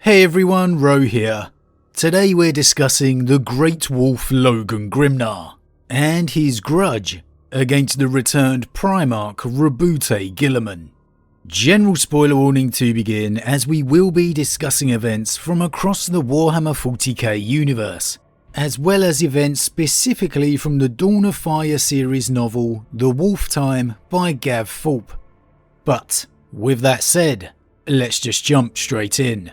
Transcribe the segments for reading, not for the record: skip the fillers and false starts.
Hey everyone, Rho here. Today we're discussing the Great Wolf Lord Grimnar and his grudge against the returned Primarch Roboute Guilliman. General spoiler warning to begin, as we will be discussing events from across the Warhammer 40k universe, as well as events specifically from the Dawn of Fire series novel The Wolftime by Gav Thorpe. But with that said, let's just jump straight in.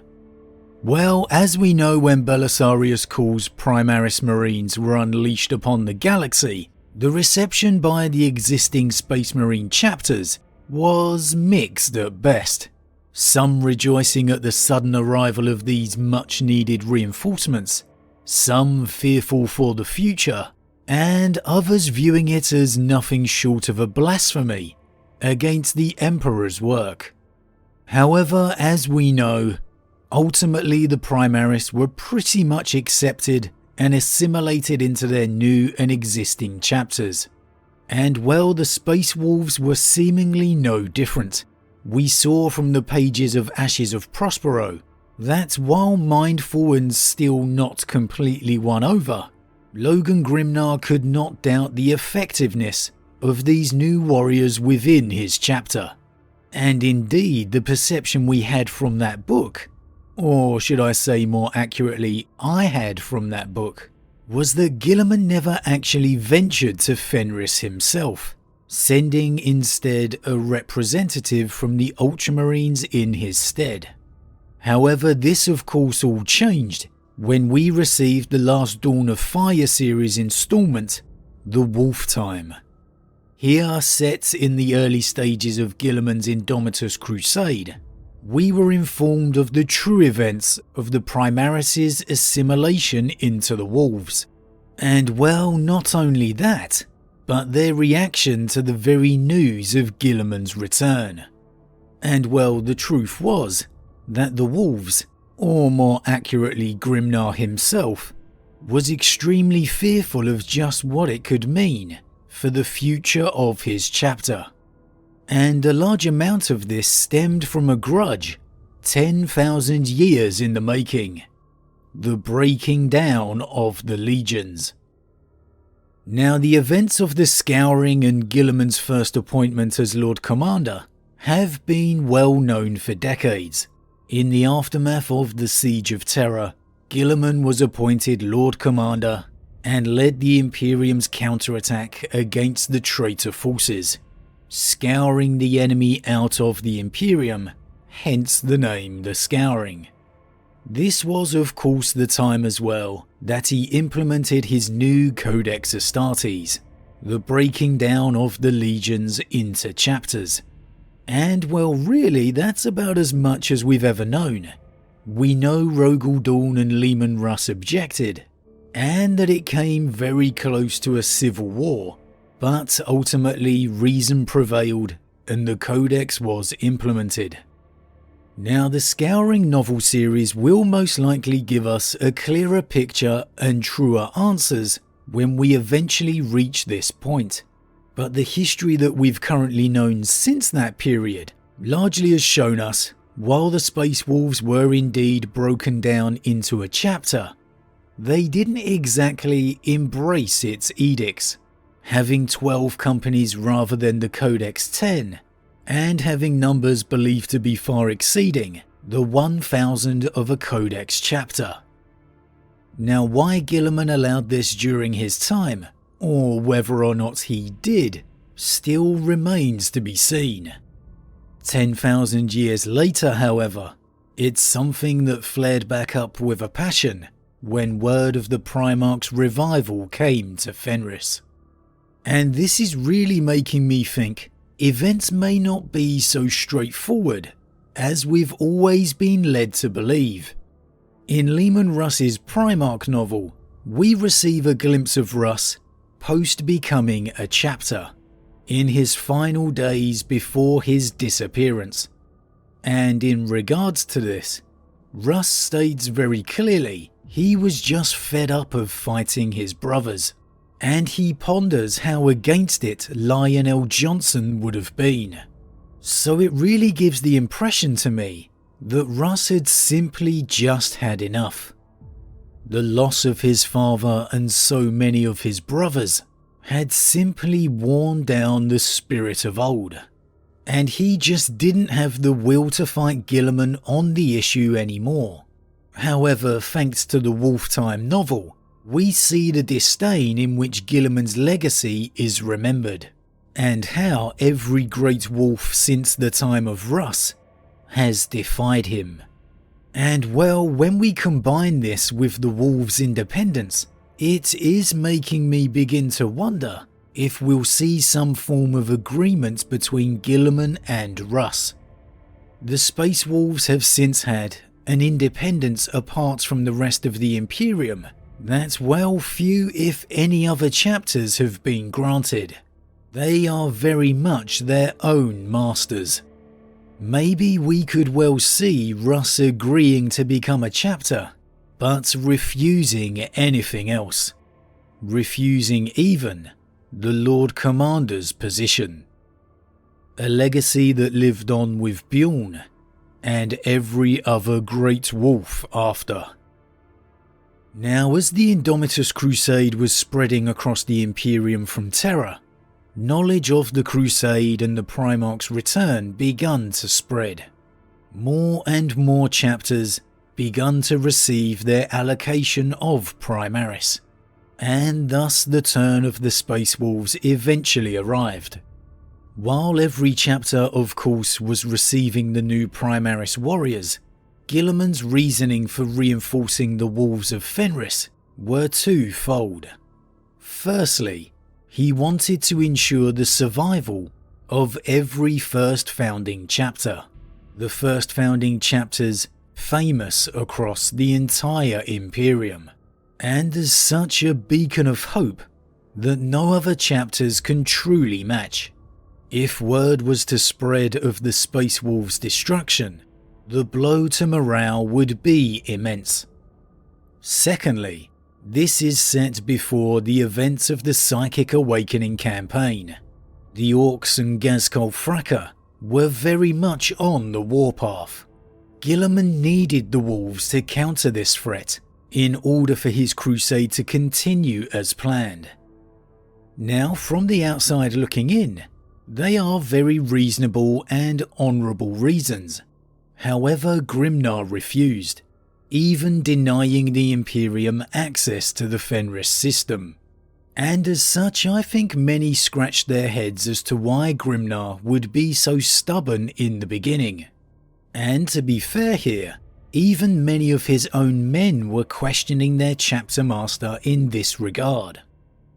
Well, as we know, when Belisarius Caul's Primaris Marines were unleashed upon the galaxy, the reception by the existing Space Marine chapters was mixed at best. Some rejoicing at the sudden arrival of these much needed reinforcements, some fearful for the future, and others viewing it as nothing short of a blasphemy against the Emperor's work. However, as we know, ultimately the Primaris were pretty much accepted and assimilated into their new and existing chapters. And well, the Space Wolves were seemingly no different. We saw from the pages of Ashes of Prospero that while mindful and still not completely won over, Lord Grimnar could not doubt the effectiveness of these new warriors within his chapter. And indeed, the perception we had from that book, or should I say more accurately, I had from that book, was that Guilliman never actually ventured to Fenris himself, sending instead a representative from the Ultramarines in his stead. However, this of course all changed when we received the last Dawn of Fire series installment, The Wolftime. Here, set in the early stages of Guilliman's Indomitus Crusade, we were informed of the true events of the Primaris' assimilation into the Wolves. And well, not only that, but their reaction to the very news of Guilliman's return. And well, the truth was that the Wolves, or more accurately Grimnar himself, was extremely fearful of just what it could mean for the future of his chapter. And a large amount of this stemmed from a grudge 10,000 years in the making: the breaking down of the legions. Now, the events of the Scouring and Guilliman's first appointment as Lord Commander have been well known for decades. In the aftermath of the Siege of Terror, Guilliman was appointed Lord Commander and led the Imperium's counterattack against the traitor forces, scouring the enemy out of the Imperium, hence the name The Scouring. This was of course the time as well that he implemented his new Codex Astartes, the breaking down of the legions into chapters. And well, really that's about as much as we've ever known. We know Rogal Dorn and Leman Russ objected, and that it came very close to a civil war. But ultimately reason prevailed and the Codex was implemented. Now, the Scouring novel series will most likely give us a clearer picture and truer answers when we eventually reach this point. But the history that we've currently known since that period largely has shown us, while the Space Wolves were indeed broken down into a chapter, they didn't exactly embrace its edicts, having 12 companies rather than the Codex 10, and having numbers believed to be far exceeding the 1,000 of a Codex chapter. Now, why Guilliman allowed this during his time, or whether or not he did, still remains to be seen. 10,000 years later, however, it's something that flared back up with a passion when word of the Primarch's revival came to Fenris. And this is really making me think events may not be so straightforward as we've always been led to believe. In Leman Russ's Primarch novel, we receive a glimpse of Russ post becoming a chapter, in his final days before his disappearance. And in regards to this, Russ states very clearly he was just fed up of fighting his brothers, and he ponders how against it Lionel Johnson would have been. So it really gives the impression to me that Russ had simply just had enough. The loss of his father and so many of his brothers had simply worn down the spirit of old, and he just didn't have the will to fight Guilliman on the issue anymore. However, thanks to the Wolftime novel, we see the disdain in which Guilliman's legacy is remembered, and how every great wolf since the time of Russ has defied him. And well, when we combine this with the wolves' independence, it is making me begin to wonder if we'll see some form of agreement between Guilliman and Russ. The Space Wolves have since had an independence apart from the rest of the Imperium that, well, few if any other chapters have been granted. They are very much their own masters. Maybe we could well see Russ agreeing to become a chapter, but refusing anything else. Refusing even the Lord Commander's position. A legacy that lived on with Bjorn and every other great wolf after. Now, as the Indomitus Crusade was spreading across the Imperium from Terra, knowledge of the Crusade and the Primarch's return begun to spread. More and more chapters begun to receive their allocation of Primaris, and thus the turn of the Space Wolves eventually arrived. While every chapter, of course, was receiving the new Primaris warriors, Guilliman's reasoning for reinforcing the Wolves of Fenris were twofold. Firstly, he wanted to ensure the survival of every first founding chapter, the first founding chapters famous across the entire Imperium, and as such a beacon of hope that no other chapters can truly match. If word was to spread of the Space Wolves' destruction, the blow to morale would be immense. Secondly, this is set before the events of the Psychic Awakening campaign. The Orcs and Ghazghkull Thraka were very much on the warpath. Guilliman needed the Wolves to counter this threat in order for his crusade to continue as planned. Now, from the outside looking in, they are very reasonable and honourable reasons. However, Grimnar refused, even denying the Imperium access to the Fenris system. And as such, I think many scratched their heads as to why Grimnar would be so stubborn in the beginning. And to be fair here, even many of his own men were questioning their chapter master in this regard.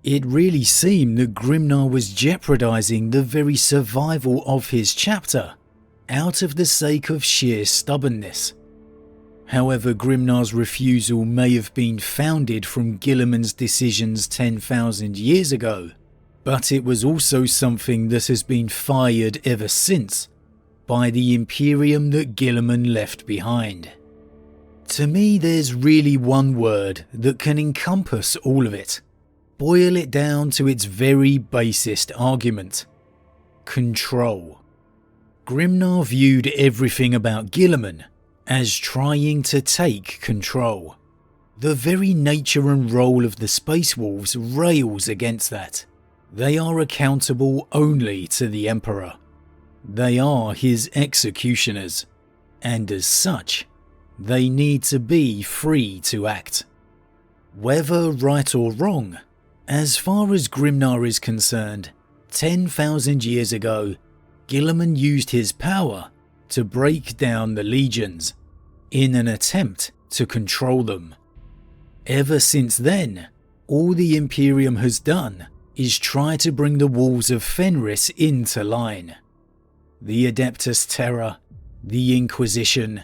It really seemed that Grimnar was jeopardizing the very survival of his chapter, out of the sake of sheer stubbornness. However, Grimnar's refusal may have been founded from Guilliman's decisions 10,000 years ago, but it was also something that has been fired ever since by the Imperium that Guilliman left behind. To me, there's really one word that can encompass all of it, boil it down to its very basest argument: control. Grimnar viewed everything about Guilliman as trying to take control. The very nature and role of the Space Wolves rails against that. They are accountable only to the Emperor. They are his executioners, and as such, they need to be free to act. Whether right or wrong, as far as Grimnar is concerned, 10,000 years ago, Guilliman used his power to break down the legions, in an attempt to control them. Ever since then, all the Imperium has done is try to bring the Wolves of Fenris into line. The Adeptus Terra, the Inquisition.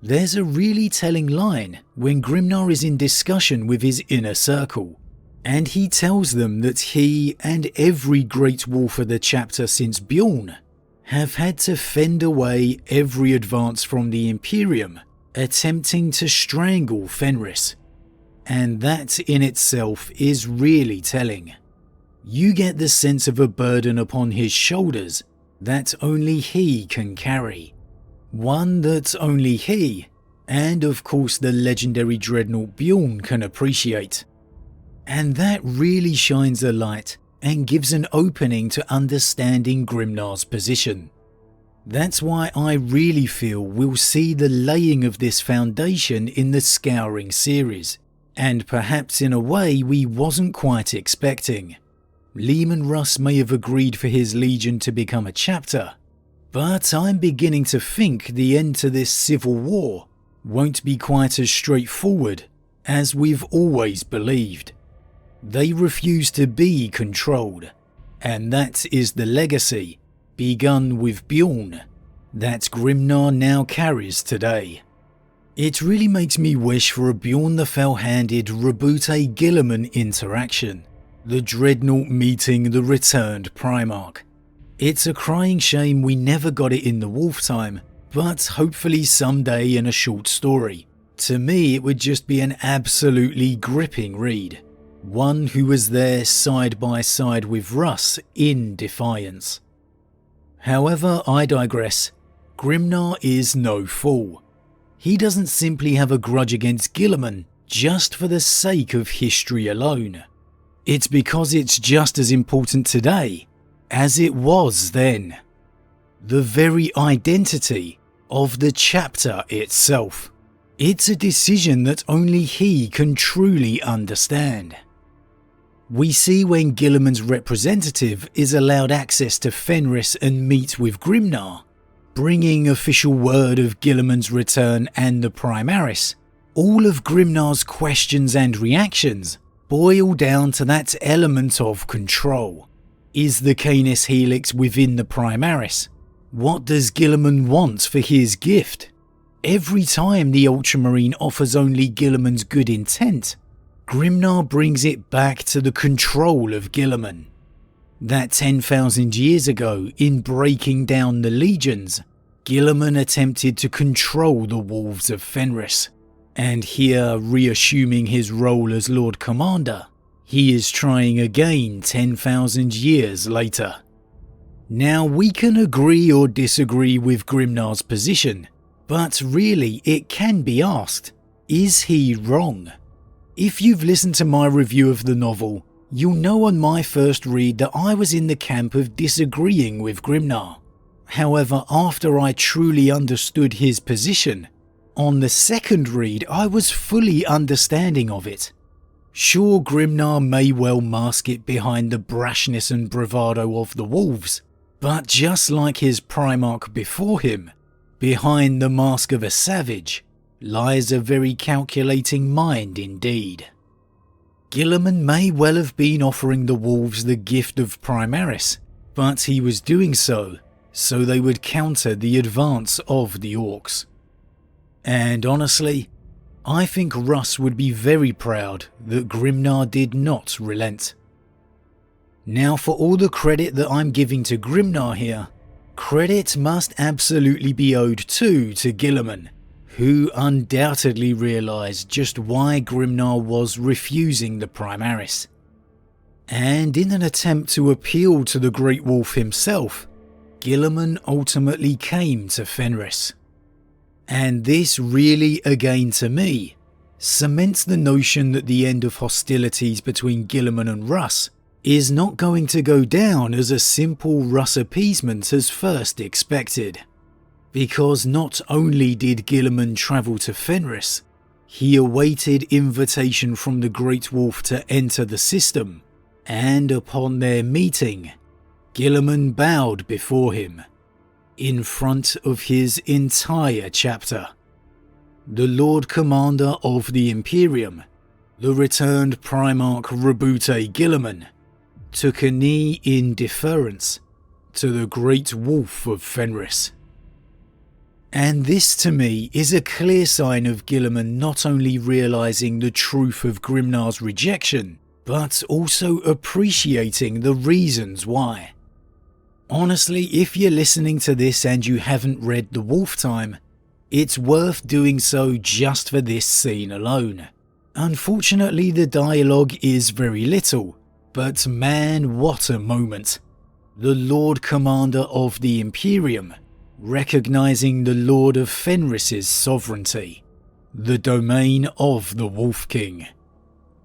There's a really telling line when Grimnar is in discussion with his inner circle, and he tells them that he and every great wolf of the chapter since Bjorn have had to fend away every advance from the Imperium attempting to strangle Fenris. And that in itself is really telling. You get the sense of a burden upon his shoulders that only he can carry. One that only he, and of course the legendary dreadnought Bjorn, can appreciate. And that really shines a light and gives an opening to understanding Grimnar's position. That's why I really feel we'll see the laying of this foundation in the Scouring series, and perhaps in a way we wasn't quite expecting. Leman Russ may have agreed for his legion to become a chapter, but I'm beginning to think the end to this civil war won't be quite as straightforward as we've always believed. They refuse to be controlled, and that is the legacy, begun with Bjorn, that Grimnar now carries today. It really makes me wish for a Bjorn the Fell-Handed Roboute Guilliman interaction, the dreadnought meeting the returned Primarch. It's a crying shame we never got it in the Wolftime, but hopefully someday in a short story. To me it would just be an absolutely gripping read. One who was there side by side with Russ in defiance. However, I digress. Grimnar is no fool. He doesn't simply have a grudge against Guilliman just for the sake of history alone. It's because it's just as important today as it was then. The very identity of the chapter itself. It's a decision that only he can truly understand. We see when Guilliman's representative is allowed access to Fenris and meet with Grimnar, bringing official word of Guilliman's return and the Primaris, all of Grimnar's questions and reactions boil down to that element of control. Is the Canis Helix within the Primaris? What does Guilliman want for his gift? Every time the Ultramarine offers only Guilliman's good intent, Grimnar brings it back to the control of Guilliman. That 10,000 years ago, in breaking down the legions, Guilliman attempted to control the wolves of Fenris, and here, reassuming his role as Lord Commander, he is trying again 10,000 years later. Now we can agree or disagree with Grimnar's position, but really it can be asked, is he wrong? If you've listened to my review of the novel, you'll know on my first read that I was in the camp of disagreeing with Grimnar. However, after I truly understood his position, on the second read I was fully understanding of it. Sure, Grimnar may well mask it behind the brashness and bravado of the wolves, but just like his Primarch before him, behind the mask of a savage lies a very calculating mind indeed. Guilliman may well have been offering the wolves the gift of Primaris, but he was doing so they would counter the advance of the orcs. And honestly, I think Russ would be very proud that Grimnar did not relent. Now, for all the credit that I'm giving to Grimnar here, credit must absolutely be owed too to Guilliman, who undoubtedly realised just why Grimnar was refusing the Primaris. And in an attempt to appeal to the Great Wolf himself, Guilliman ultimately came to Fenris. And this really, again to me, cements the notion that the end of hostilities between Guilliman and Russ is not going to go down as a simple Russ appeasement as first expected. Because not only did Guilliman travel to Fenris, he awaited invitation from the Great Wolf to enter the system, and upon their meeting, Guilliman bowed before him, in front of his entire chapter. The Lord Commander of the Imperium, the returned Primarch Roboute Guilliman, took a knee in deference to the Great Wolf of Fenris. And this to me is a clear sign of Guilliman not only realising the truth of Grimnar's rejection, but also appreciating the reasons why. Honestly, if you're listening to this and you haven't read the Wolftime, it's worth doing so just for this scene alone. Unfortunately, the dialogue is very little, but man, what a moment. The Lord Commander of the Imperium recognizing the Lord of Fenris's sovereignty, the domain of the Wolf King.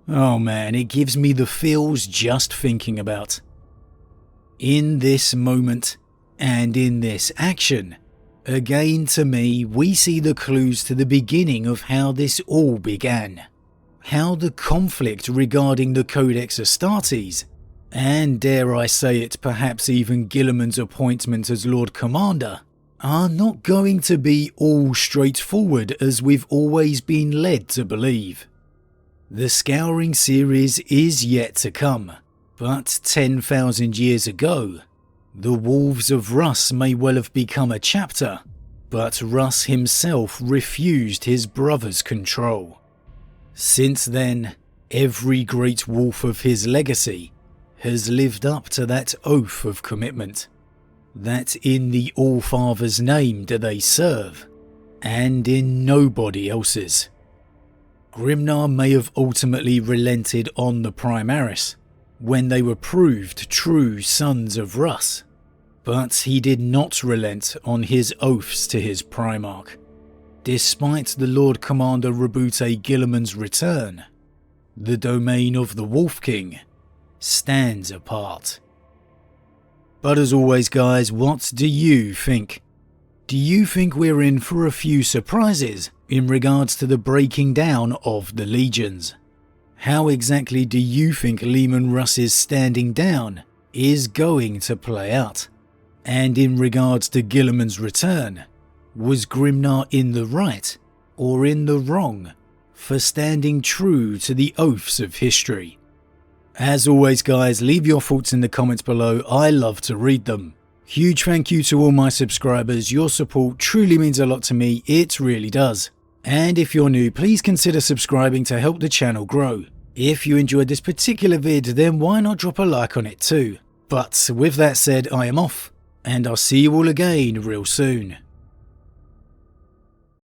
Oh man, it gives me the feels just thinking about. In this moment, and in this action, again to me we see the clues to the beginning of how this all began. How the conflict regarding the Codex Astartes, and dare I say it, perhaps even Guilliman's appointment as Lord Commander, are not going to be all straightforward as we've always been led to believe. The Scouring series is yet to come, but 10,000 years ago, the Wolves of Russ may well have become a chapter, but Russ himself refused his brother's control. Since then, every great wolf of his legacy has lived up to that oath of commitment, that in the All-Father's name do they serve, and in nobody else's. Grimnar may have ultimately relented on the Primaris when they were proved true sons of Russ, but he did not relent on his oaths to his Primarch. Despite the Lord Commander Roboute Guilliman's return, the domain of the Wolf King stands apart. But as always guys, what do you think? Do you think we're in for a few surprises in regards to the breaking down of the legions? How exactly do you think Leman Russ's standing down is going to play out? And in regards to Guilliman's return, was Grimnar in the right or in the wrong for standing true to the oaths of history? As always guys, leave your thoughts in the comments below, I love to read them. Huge thank you to all my subscribers, your support truly means a lot to me, it really does. And if you're new, please consider subscribing to help the channel grow. If you enjoyed this particular vid, then why not drop a like on it too. But with that said, I am off, and I'll see you all again real soon.